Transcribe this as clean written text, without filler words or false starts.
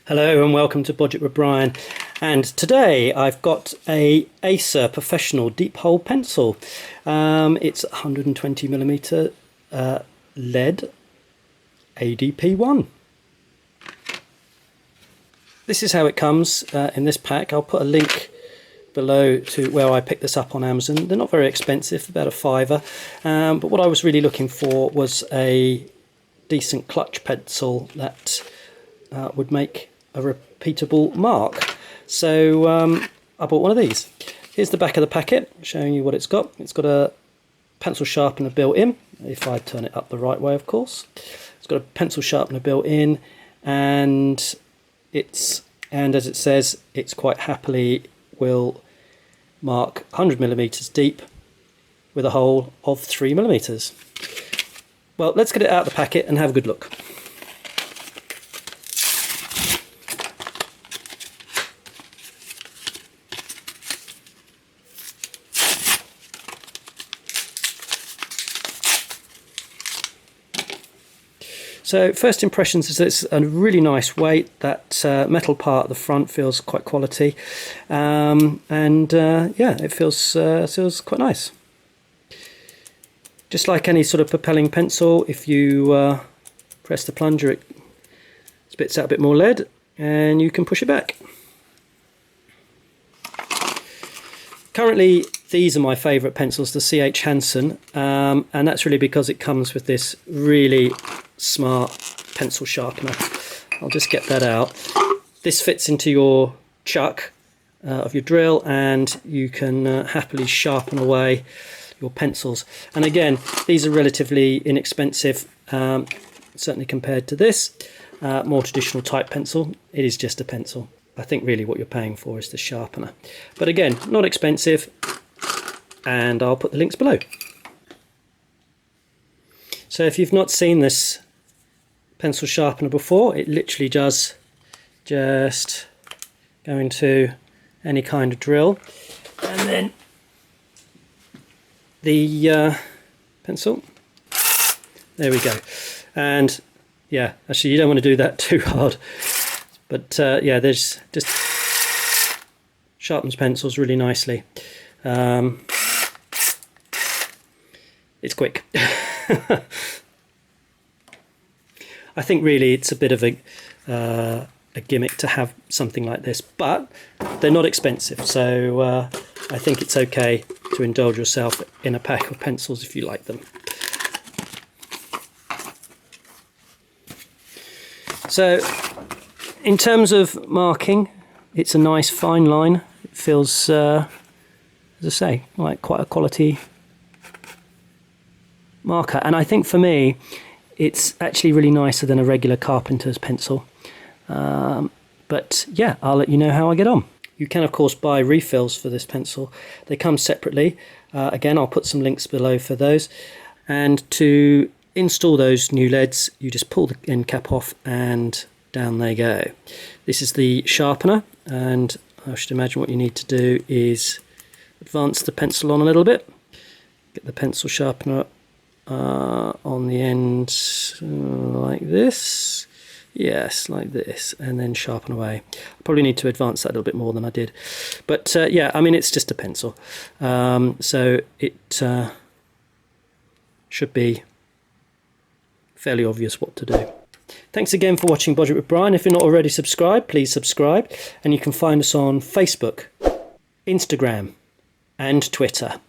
Hello and welcome to Budget with Brian, and today I've got a Acer Professional Deep Hole Pencil. It's 120mm lead ADP1. This is how it comes in this pack. I'll put a link below to where I picked this up on Amazon. They're not very expensive, about a £5, but what I was really looking for was a decent clutch pencil that would make a repeatable mark. So I bought one of these. Here's the back of the packet showing you what it's got. It's got a pencil sharpener built in, if I turn it up the right way of course. It's got a pencil sharpener built in, and as it says, it's quite happily will mark 100mm deep with a hole of 3mm. Well, let's get it out of the packet and have a good look. So first impressions is that it's a really nice weight. That metal part at the front feels quite quality, yeah, it feels quite nice. Just like any sort of propelling pencil, if you press the plunger, it spits out a bit more lead, and you can push it back. Currently, these are my favourite pencils, the CH Hansen, and that's really because it comes with this really smart pencil sharpener. I'll just get that out. This fits into your chuck of your drill, and you can happily sharpen away your pencils. And again, these are relatively inexpensive, certainly compared to this more traditional type pencil. It is just a pencil. I think really what you're paying for is the sharpener, but again, not expensive, and I'll put the links below. So if you've not seen this pencil sharpener before, it literally does just go into any kind of drill, and then the pencil, there we go. And yeah, actually you don't want to do that too hard, but yeah, there's just sharpens pencils really nicely. It's quick. I think really it's a bit of a gimmick to have something like this, but they're not expensive, so I think it's okay to indulge yourself in a pack of pencils if you like them. So in terms of marking, it's a nice fine line. It feels, as I say, like quite a quality marker, and I think for me it's actually really nicer than a regular Carpenters pencil. But yeah, I'll let you know how I get on. You can of course buy refills for this pencil. They come separately. Again, I'll put some links below for those. And to install those new leads, you just pull the end cap off and down they go. This is the sharpener, and I should imagine what you need to do is advance the pencil on a little bit. Get the pencil sharpener on the end like this. Yes, like this, and then sharpen away. I probably need to advance that a little bit more than I did, but yeah, I mean, it's just a pencil, so it should be fairly obvious what to do. Thanks again for watching Budget with Brian. If you're not already subscribed, please subscribe, and you can find us on Facebook, Instagram and Twitter.